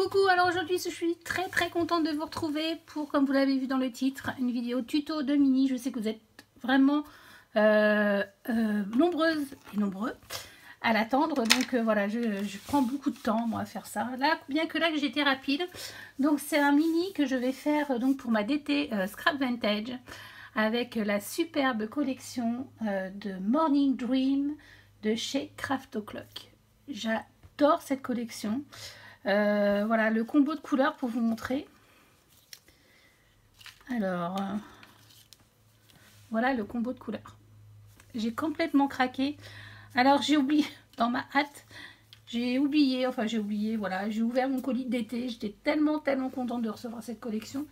Coucou, alors aujourd'hui je suis très contente de vous retrouver pour, comme vous l'avez vu dans le titre, une vidéo tuto de mini. Je sais que vous êtes vraiment nombreuses et nombreux à l'attendre, donc voilà, je prends beaucoup de temps moi à faire ça. Là, bien que là j'ai été rapide, donc c'est un mini que je vais faire donc pour ma DT Scrap Vintage avec la superbe collection de Morning Dream de chez Craft O'Clock. J'adore cette collection. Voilà le combo de couleurs pour vous montrer. Alors, voilà le combo de couleurs. J'ai complètement craqué. Alors, j'ai oublié, dans ma hâte, j'ai oublié, voilà, j'ai ouvert mon colis d'été. J'étais tellement contente de recevoir cette collection.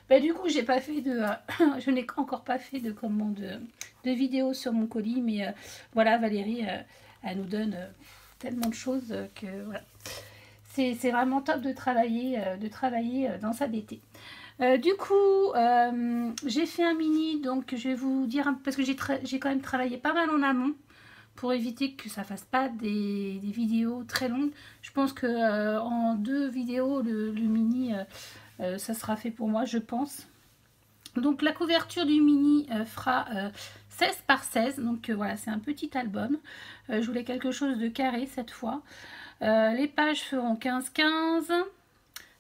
Bah, du coup, j'ai pas fait de, je n'ai encore pas fait de commande de vidéo sur mon colis, mais voilà, Valérie, elle nous donne tellement de choses que voilà. C'est vraiment top de travailler dans sa DT. Du coup, j'ai fait un mini, donc je vais vous dire, parce que j'ai quand même travaillé pas mal en amont pour éviter que ça fasse pas des vidéos très longues. Je pense que en 2 vidéos, le mini, ça sera fait pour moi, je pense. Donc la couverture du mini fera 16 par 16, donc voilà, c'est un petit album. Je voulais quelque chose de carré cette fois. Les pages feront 15-15,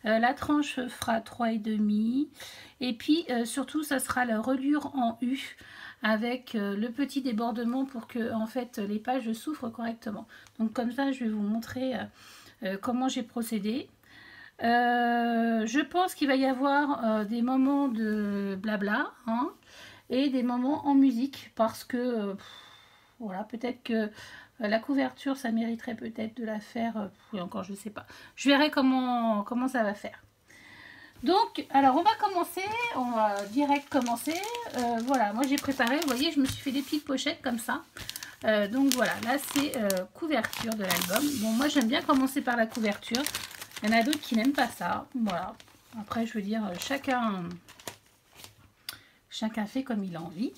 la tranche fera 3,5 et puis surtout ça sera la reliure en U avec le petit débordement pour que en fait les pages s'ouvrent correctement. Donc comme ça je vais vous montrer comment j'ai procédé. Je pense qu'il va y avoir des moments de blabla hein, et des moments en musique parce que voilà, peut-être que la couverture, ça mériterait peut-être de la faire. Oui, encore, je ne sais pas. Je verrai comment ça va faire. Donc, alors, on va direct commencer. Voilà, moi j'ai préparé, vous voyez, je me suis fait des petites pochettes comme ça. Donc voilà, là c'est couverture de l'album. Bon, moi j'aime bien commencer par la couverture. Il y en a d'autres qui n'aiment pas ça. Voilà. Après, je veux dire, chacun fait comme il a envie.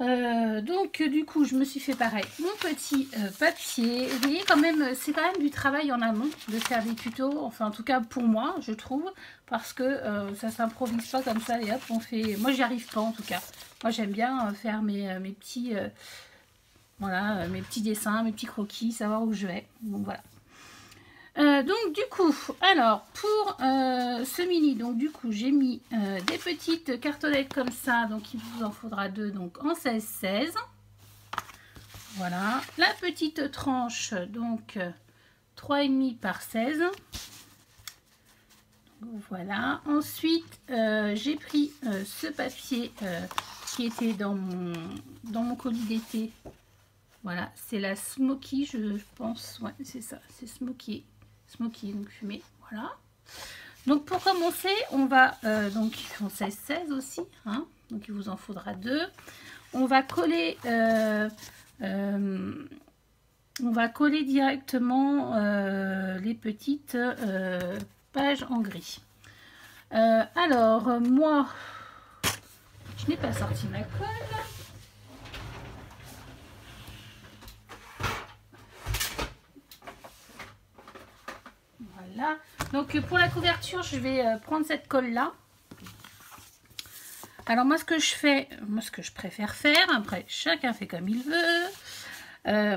Donc du coup je me suis fait pareil mon petit papier. Vous voyez quand même c'est quand même du travail en amont de faire des tutos, enfin en tout cas pour moi je trouve, parce que ça s'improvise pas comme ça et hop on fait. Moi j'y arrive pas en tout cas. Moi j'aime bien faire mes petits voilà mes petits dessins, mes petits croquis, savoir où je vais. Donc voilà. Donc du coup, alors pour ce mini, donc du coup j'ai mis des petites cartonnettes comme ça, donc il vous en faudra 2, donc en 16-16. Voilà, la petite tranche, donc 3,5 par 16. Voilà, ensuite j'ai pris ce papier qui était dans mon colis d'été. Voilà, c'est la Smoky, je pense, ouais c'est ça, c'est Smoky, donc fumé, voilà. Donc pour commencer, on va, donc ils font 16-16 aussi, hein, donc il vous en faudra 2. On va coller directement les petites pages en gris. Alors moi, je n'ai pas sorti ma colle. Voilà. Donc pour la couverture, je vais prendre cette colle là. Alors moi ce que je préfère faire, après chacun fait comme il veut.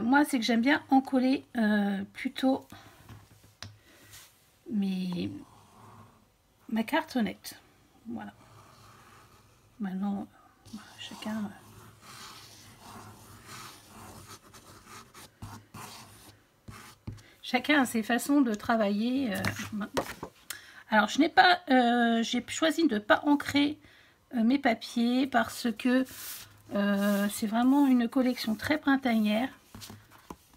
Moi c'est que j'aime bien en coller plutôt ma cartonnette. Voilà. Maintenant chacun. Chacun a ses façons de travailler. Alors, j'ai choisi de ne pas ancrer mes papiers parce que c'est vraiment une collection très printanière.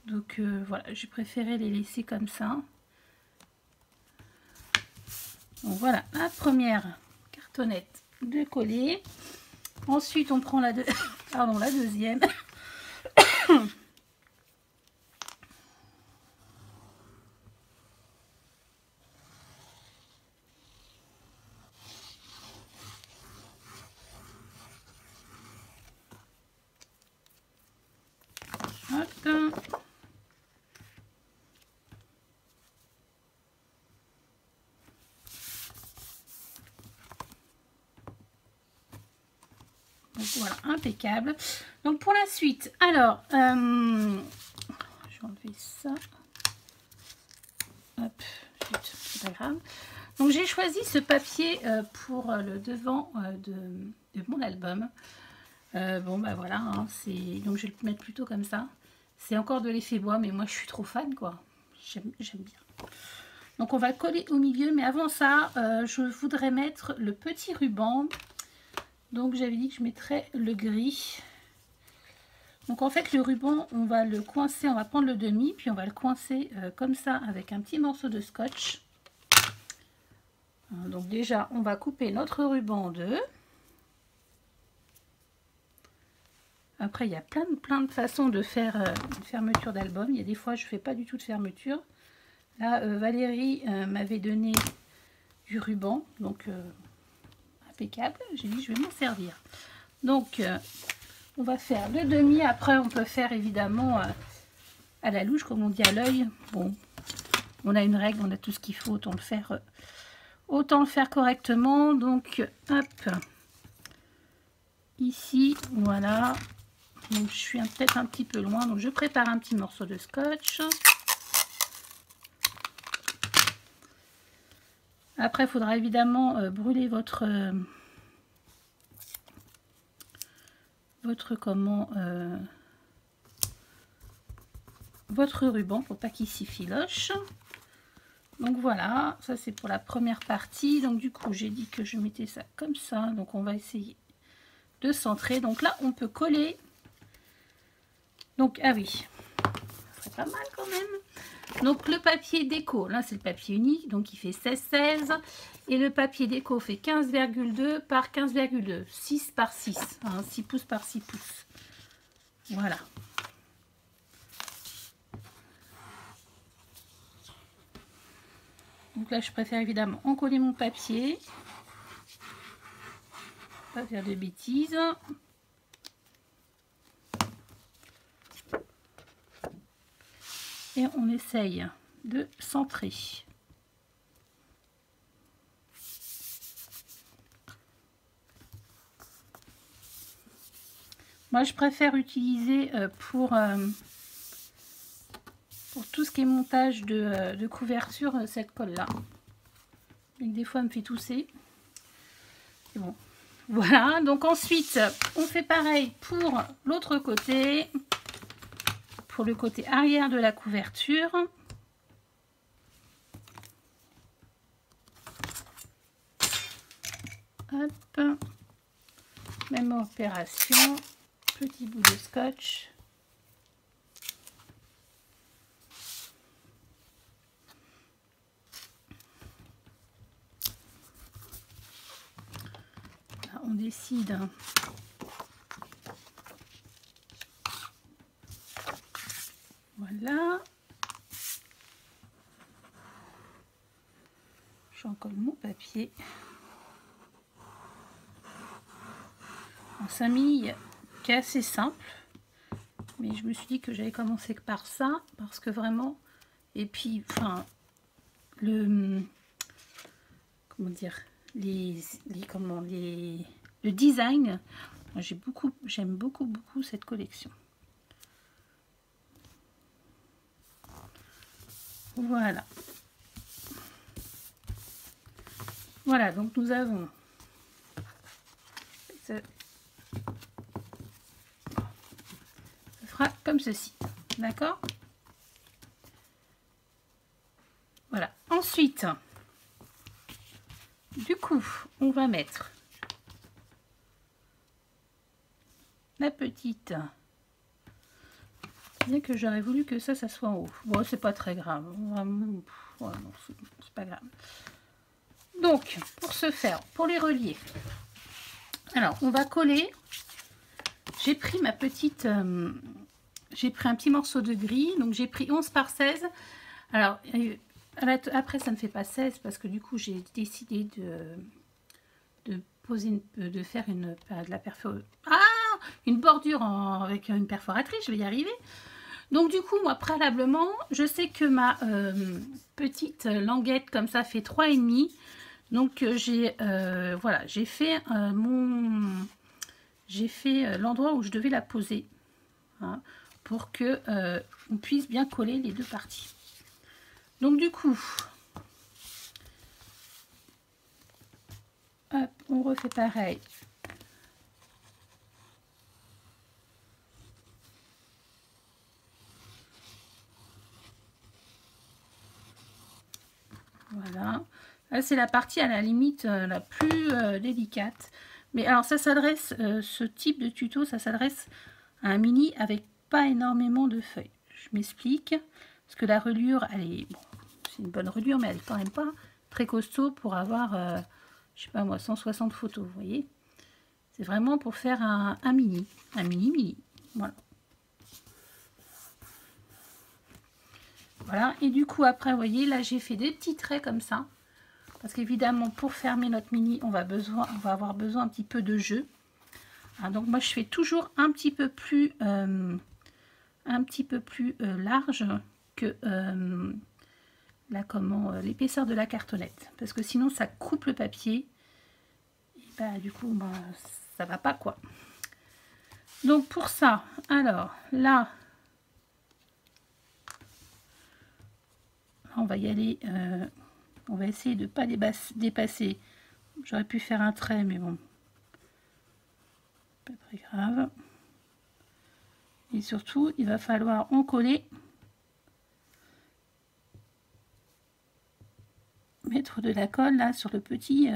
Donc, voilà, j'ai préféré les laisser comme ça. Donc, voilà, la première cartonnette de coller. Ensuite, on prend la deuxième. Hop. Donc voilà, impeccable. Donc pour la suite, alors, je vais enlever ça. Hop, c'est pas grave. Donc j'ai choisi ce papier pour le devant de mon album. Bon bah voilà, hein, donc je vais le mettre plutôt comme ça. C'est encore de l'effet bois, mais moi je suis trop fan quoi. J'aime bien. Donc on va le coller au milieu, mais avant ça, je voudrais mettre le petit ruban. Donc j'avais dit que je mettrais le gris. Donc en fait le ruban, on va le coincer, on va prendre le demi, puis on va le coincer comme ça avec un petit morceau de scotch. Donc déjà, on va couper notre ruban en deux. Après, il y a plein de façons de faire une fermeture d'album. Il y a des fois, je ne fais pas du tout de fermeture. Là, Valérie m'avait donné du ruban, donc impeccable. J'ai dit, je vais m'en servir. Donc, on va faire le demi. Après, on peut faire évidemment à la louche, comme on dit à l'œil. Bon, on a une règle, on a tout ce qu'il faut, autant le faire correctement. Donc, hop, ici, voilà. Donc je suis peut-être un petit peu loin, donc je prépare un petit morceau de scotch. Après, il faudra évidemment brûler votre ruban pour pas qu'il s'y filoche. Donc voilà, ça c'est pour la première partie. Donc du coup, j'ai dit que je mettais ça comme ça. Donc on va essayer de centrer. Donc là, on peut coller. Donc, ah oui, ça serait pas mal quand même. Donc, le papier déco, là, c'est le papier unique, donc il fait 16,16. Et le papier déco fait 15,2 par 15,2. 6 par 6, hein, 6 pouces par 6 pouces. Voilà. Donc là, je préfère évidemment encoller mon papier. Pas faire de bêtises. Et on essaye de centrer. Moi, je préfère utiliser pour tout ce qui est montage de couverture, cette colle-là. Des fois, elle me fait tousser. C'est bon. Voilà. Donc ensuite, on fait pareil pour l'autre côté. Pour le côté arrière de la couverture. Hop. Même opération. Petit bout de scotch. Là, on décide. Voilà. J'encolle mon papier. C'est un mille qui est assez simple. Mais je me suis dit que j'allais commencer par ça. Parce que vraiment... Et puis, enfin... Le design. J'aime beaucoup cette collection. Voilà. Voilà, donc nous avons ça fera comme ceci. D'accord? Voilà. Ensuite, du coup, on va mettre la petite. Bien que j'aurais voulu que ça soit en haut. Bon, c'est pas très grave. Vraiment, ouais, non, c'est pas grave. Donc, pour ce faire, pour les relier, alors on va coller. J'ai pris ma petite, j'ai pris un petit morceau de gris, donc j'ai pris 11 par 16. Alors, après ça ne fait pas 16 parce que du coup j'ai décidé de faire une bordure avec une perforatrice, je vais y arriver. Donc du coup, moi préalablement, je sais que ma petite languette comme ça fait 3,5. Donc j'ai voilà, j'ai fait j'ai fait l'endroit où je devais la poser, hein, pour que on puisse bien coller les deux parties. Donc du coup, hop, on refait pareil. Voilà. Là, c'est la partie à la limite la plus délicate. Mais alors, ça s'adresse, ce type de tuto, ça s'adresse à un mini avec pas énormément de feuilles. Je m'explique. Parce que la reliure, elle est... Bon, c'est une bonne reliure, mais elle est quand même pas très costaud pour avoir, je sais pas moi, 160 photos, vous voyez. C'est vraiment pour faire un mini. Un mini. Voilà. Voilà. Et du coup, après, vous voyez, là, j'ai fait des petits traits comme ça. Parce qu'évidemment, pour fermer notre mini, on va avoir besoin un petit peu de jeu. Ah, donc moi, je fais toujours un petit peu plus large que l'épaisseur de la cartonnette. Parce que sinon, ça coupe le papier. Et bah, du coup, bah, ça va pas, quoi. Donc pour ça, alors là, on va y aller... on va essayer de ne pas dépasser. J'aurais pu faire un trait, mais bon, pas très grave. Et surtout, il va falloir en coller, mettre de la colle là sur le petit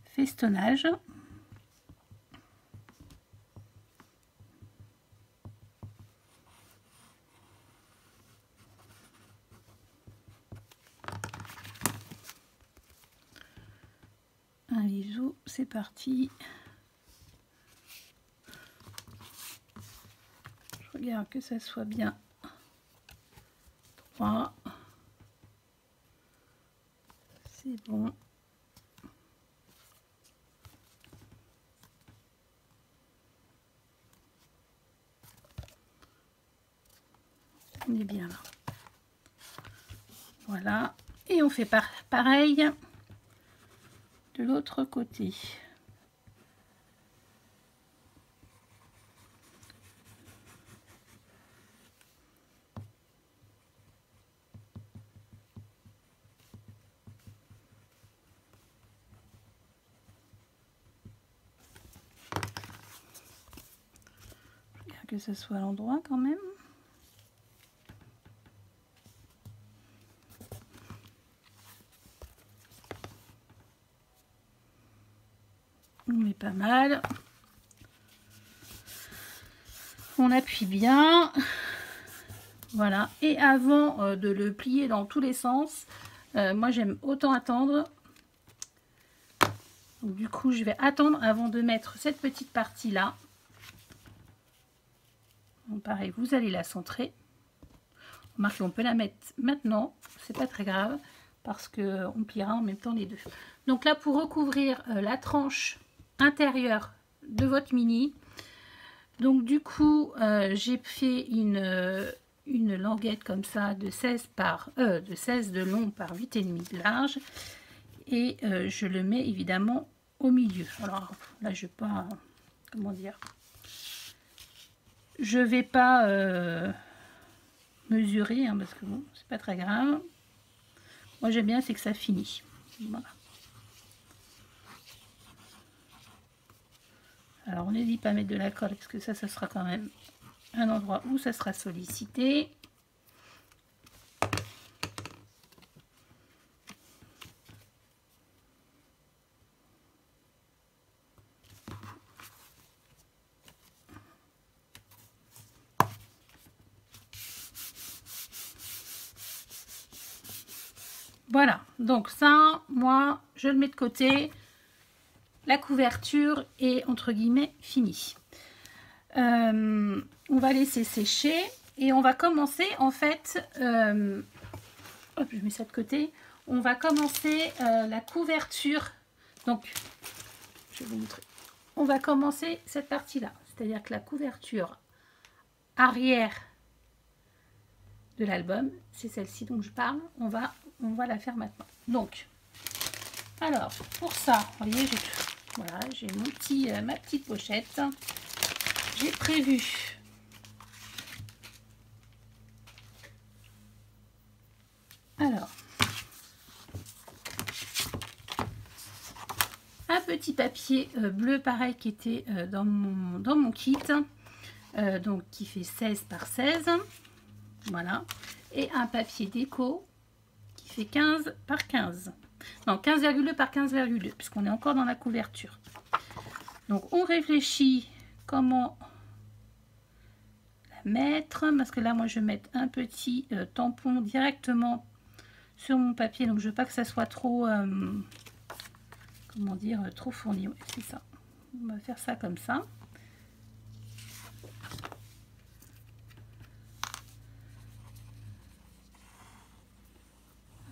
festonnage. Un bisou, c'est parti. Je regarde que ça soit bien droit. C'est bon. On est bien là. Voilà. Et on fait pareil de l'autre côté. Regarde que ce soit à l'endroit quand même. On met pas mal. On appuie bien. Voilà. Et avant de le plier dans tous les sens, moi j'aime autant attendre. Donc, du coup, je vais attendre avant de mettre cette petite partie là. Donc, pareil, vous allez la centrer. Remarquez, on peut la mettre maintenant. C'est pas très grave parce que on pliera en même temps les deux. Donc là, pour recouvrir la tranche intérieure de votre mini, donc du coup, j'ai fait une languette comme ça de 16 de long par 8,5 de large. Et je le mets évidemment au milieu. Alors là, je vais pas, comment dire, je vais pas mesurer, hein, parce que bon, c'est pas très grave. Moi, j'aime bien, c'est que ça finit. Voilà. Alors, on n'hésite pas à mettre de la colle, parce que ça sera quand même un endroit où ça sera sollicité. Voilà, donc ça, moi, je le mets de côté. La couverture est, entre guillemets, finie. On va laisser sécher et on va commencer, en fait, hop, je mets ça de côté. On va commencer la couverture. Donc, je vais vous montrer. On va commencer cette partie-là. C'est-à-dire que la couverture arrière de l'album, c'est celle-ci dont je parle. On va la faire maintenant. Donc, alors, pour ça, vous voyez, j'ai Voilà, j'ai ma petite pochette. J'ai prévu alors un petit papier bleu pareil qui était dans mon kit, donc qui fait 16 par 16, voilà, et un papier déco qui fait 15 par 15, non 15,2 par 15,2 puisqu'on est encore dans la couverture. Donc on réfléchit comment la mettre, parce que là moi je vais mettre un petit tampon directement sur mon papier, donc je veux pas que ça soit trop comment dire, trop fourni. Ouais, c'est ça, on va faire ça comme ça.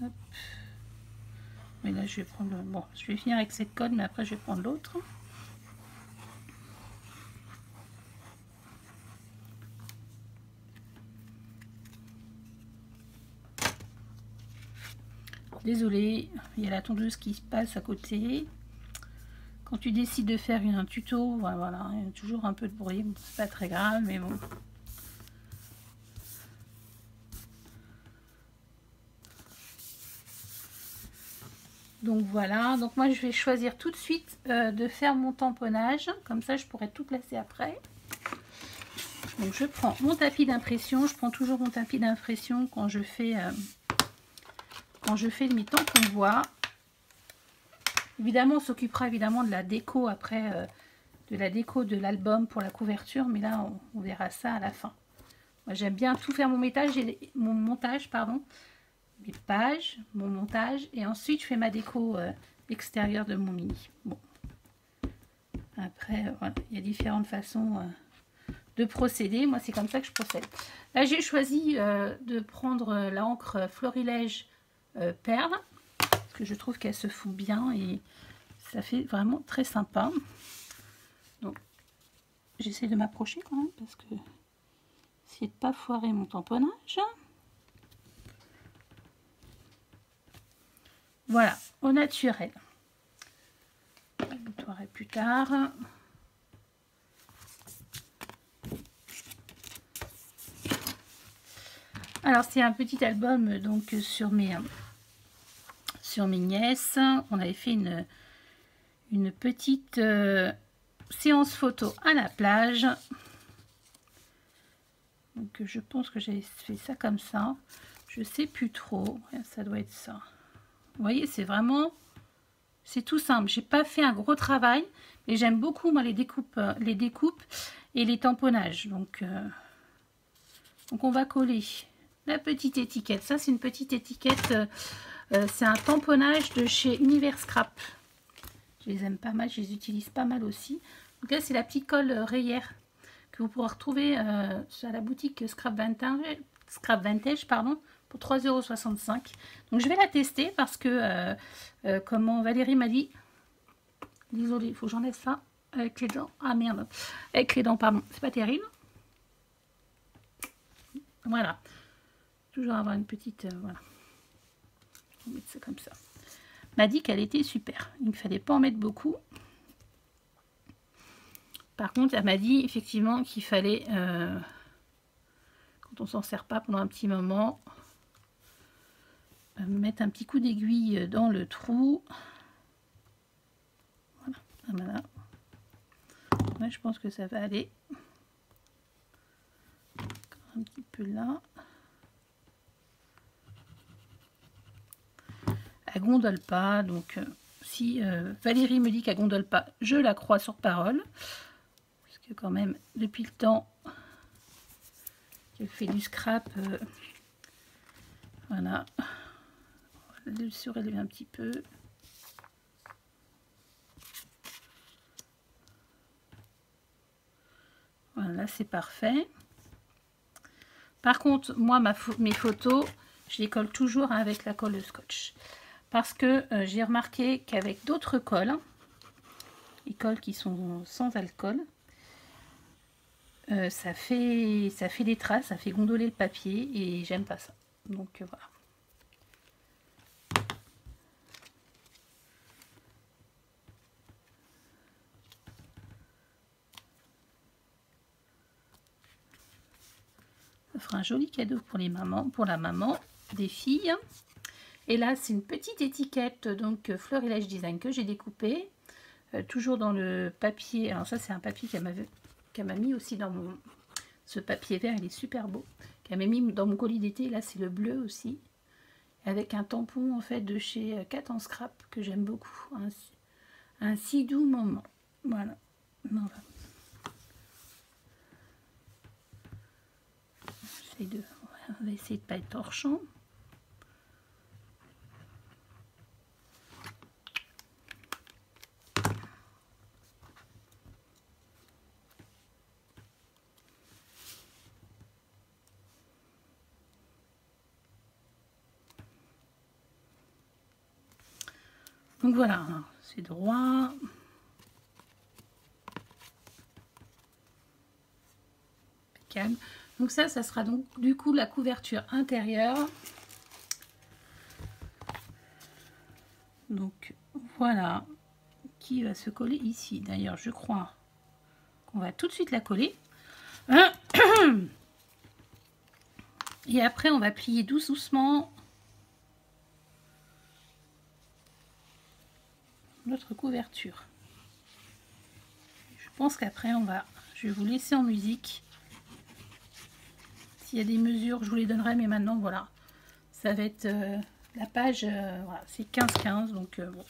Hop. Mais là je vais prendre, bon je vais finir avec cette colle, mais après je vais prendre l'autre. Désolée, il y a la tondeuse qui se passe à côté. Quand tu décides de faire un tuto, voilà, il y a toujours un peu de bruit, c'est pas très grave, mais bon. Donc voilà, donc moi je vais choisir tout de suite de faire mon tamponnage, comme ça je pourrai tout placer après. Donc je prends mon tapis d'impression, je prends toujours mon tapis d'impression quand je fais mes tampons voix. Évidemment on s'occupera évidemment de la déco après, de la déco de l'album pour la couverture, mais là on verra ça à la fin. Moi j'aime bien tout faire mon montage, pardon, mes pages, mon montage, et ensuite je fais ma déco extérieure de mon mini. Bon, après voilà, il y a différentes façons de procéder. Moi c'est comme ça que je procède. Là j'ai choisi de prendre l'encre Florilège perle, parce que je trouve qu'elle se fond bien et ça fait vraiment très sympa. Donc j'essaie de m'approcher quand même, parce que essayer de pas foirer mon tamponnage. Voilà, au naturel. Je le nettoierai plus tard. Alors c'est un petit album donc sur mes nièces. On avait fait une petite séance photo à la plage. Donc je pense que j'avais fait ça comme ça. Je sais plus trop. Ça doit être ça. Vous voyez, c'est vraiment, c'est tout simple. J'ai pas fait un gros travail, mais j'aime beaucoup moi les découpes et les tamponnages. Donc on va coller la petite étiquette. Ça c'est une petite étiquette. C'est un tamponnage de chez Univers Scrap. Je les aime pas mal, je les utilise pas mal aussi. Donc là c'est la petite colle rayère que vous pourrez retrouver à la boutique Scrap Vintage, pardon, pour 3,65 €. Donc je vais la tester parce que comment Valérie m'a dit, désolée, il faut que j'enlève ça avec les dents. Ah merde, avec les dents, pardon, c'est pas terrible. Voilà, toujours avoir une petite, voilà. On va mettre ça comme ça. M'a dit qu'elle était super, il ne fallait pas en mettre beaucoup. Par contre, elle m'a dit effectivement qu'il fallait, quand on s'en sert pas pendant un petit moment, mettre un petit coup d'aiguille dans le trou. Voilà, voilà. Ouais, je pense que ça va aller. Un petit peu là. Elle gondole pas, donc si Valérie me dit qu'elle gondole pas, je la crois sur parole. Parce que quand même, depuis le temps qu'elle fait du scrap, voilà. On va le surélever un petit peu. Voilà, c'est parfait. Par contre, moi, mes photos, je les colle toujours avec la colle scotch. Parce que j'ai remarqué qu'avec d'autres colles, les colles qui sont sans alcool, ça fait des traces, ça fait gondoler le papier et j'aime pas ça. Donc voilà. Ça fera un joli cadeau pour les mamans, pour la maman des filles. Et là, c'est une petite étiquette, donc Florilège Design que j'ai découpée. Toujours dans le papier. Alors ça, c'est un papier qu'elle m'a mis aussi dans mon... Ce papier vert, il est super beau. Qu'elle m'a mis dans mon colis d'été. Là, c'est le bleu aussi. Avec un tampon, en fait, de chez Cat en Scrap, que j'aime beaucoup. Un si doux moment. Voilà. On va essayer de pas être torchant. Donc voilà, c'est droit. Calme. Donc ça sera donc du coup la couverture intérieure. Donc voilà, qui va se coller ici. D'ailleurs, je crois qu'on va tout de suite la coller. Et après, on va plier doucement notre couverture. Je pense qu'après, je vais vous laisser en musique. S'il y a des mesures, je vous les donnerai, mais maintenant, voilà. Ça va être la page, voilà, c'est 15-15, donc bon.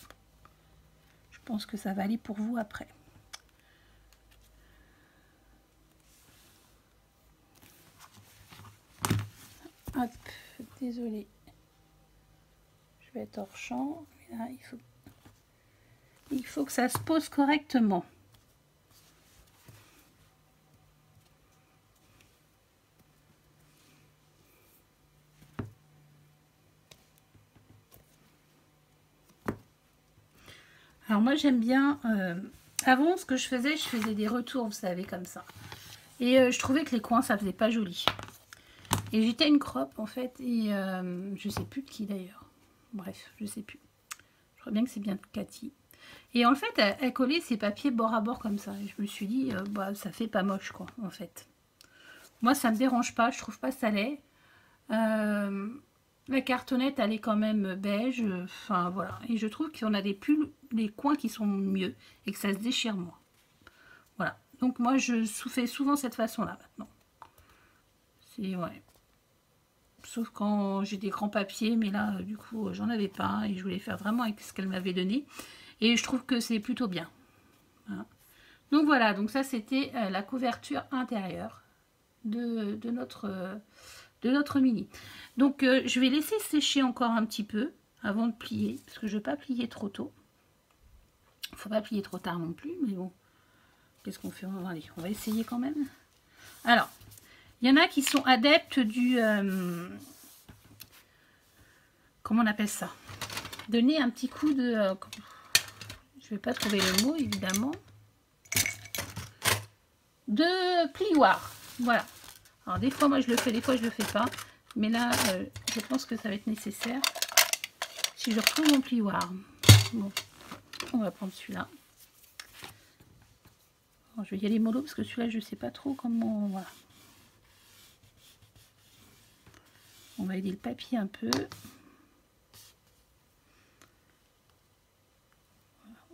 Je pense que ça va aller pour vous après. Hop, désolée. Je vais être hors champ. Mais là, il faut que ça se pose correctement. Alors moi j'aime bien, avant ce que je faisais des retours, vous savez, comme ça. Et je trouvais que les coins ça faisait pas joli. Et j'étais une croppe en fait, et je sais plus de qui d'ailleurs. Bref, je sais plus. Je crois bien que c'est bien de Cathy. Et en fait, elle collait ses papiers bord à bord comme ça. Et je me suis dit, bah ça fait pas moche quoi, en fait. Moi ça me dérange pas, je trouve pas ça laid. La cartonnette, elle est quand même beige. Enfin, voilà. Et je trouve qu'on a des coins qui sont mieux et que ça se déchire moins. Voilà. Donc, moi, je fais souvent cette façon-là, maintenant. C'est, ouais. Sauf quand j'ai des grands papiers. Mais là, du coup, j'en avais pas. Et je voulais faire vraiment avec ce qu'elle m'avait donné. Et je trouve que c'est plutôt bien. Voilà. Donc, voilà. Donc, ça, c'était la couverture intérieure de notre mini. Donc je vais laisser sécher encore un petit peu avant de plier, parce que je ne vais pas plier trop tôt. Il ne faut pas plier trop tard non plus, mais bon, qu'est-ce qu'on fait? Allez, on va essayer quand même. Alors, il y en a qui sont adeptes du... comment on appelle ça? Donner un petit coup de... je ne vais pas trouver le mot, évidemment. De plioir. Voilà. Alors des fois moi je le fais, des fois je le fais pas. Mais là je pense que ça va être nécessaire. Si je retrouve mon plioir. Bon, on va prendre celui-là. Je vais y aller mollo parce que celui-là je sais pas trop comment. Voilà. On va aider le papier un peu.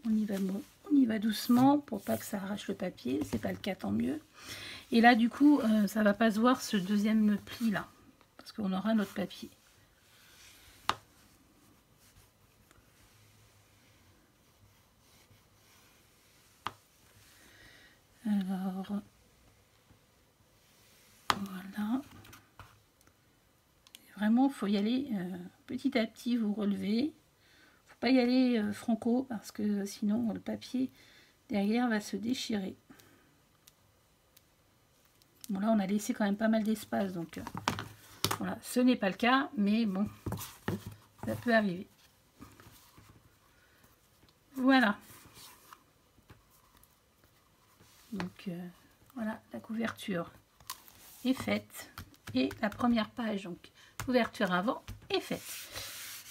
On y va doucement pour pas que ça arrache le papier. C'est pas le cas, tant mieux. Et là, du coup, ça va pas se voir ce deuxième pli là, parce qu'on aura notre papier. Alors, voilà. Vraiment, il faut y aller petit à petit, vous relevez. Faut pas y aller franco, parce que sinon, le papier derrière va se déchirer. Bon, là, on a laissé quand même pas mal d'espace, donc voilà, ce n'est pas le cas, mais bon, ça peut arriver. Voilà. Donc, voilà, la couverture est faite. Et la première page, donc, couverture avant, est faite.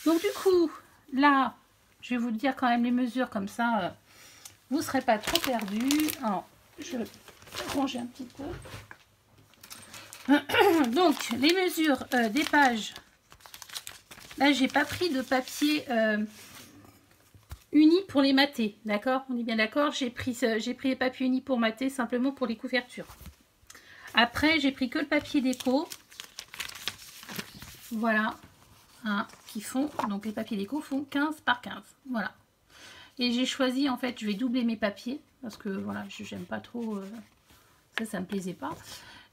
Donc, du coup, là, je vais vous dire quand même les mesures, comme ça, vous ne serez pas trop perdus. Alors, je vais ranger un petit peu. Donc, les mesures des pages. Là, j'ai pas pris de papier uni pour les mater. D'accord? On est bien d'accord? J'ai pris les papiers unis pour mater, simplement pour les couvertures. Après, j'ai pris que le papier déco. Voilà. Hein, qui font, donc les papiers déco font 15 par 15. Voilà. Et j'ai choisi, en fait, je vais doubler mes papiers. Parce que, voilà, j'aime pas trop... ça me plaisait pas.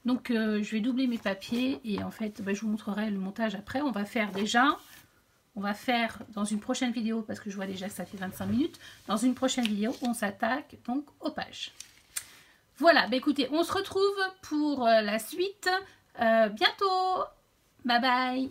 Donc, je vais doubler mes papiers. Et en fait, je vous montrerai le montage après. On va faire dans une prochaine vidéo, parce que je vois déjà que ça fait 25 minutes. Dans une prochaine vidéo, on s'attaque donc aux pages. Voilà, écoutez, on se retrouve pour la suite bientôt. Bye bye.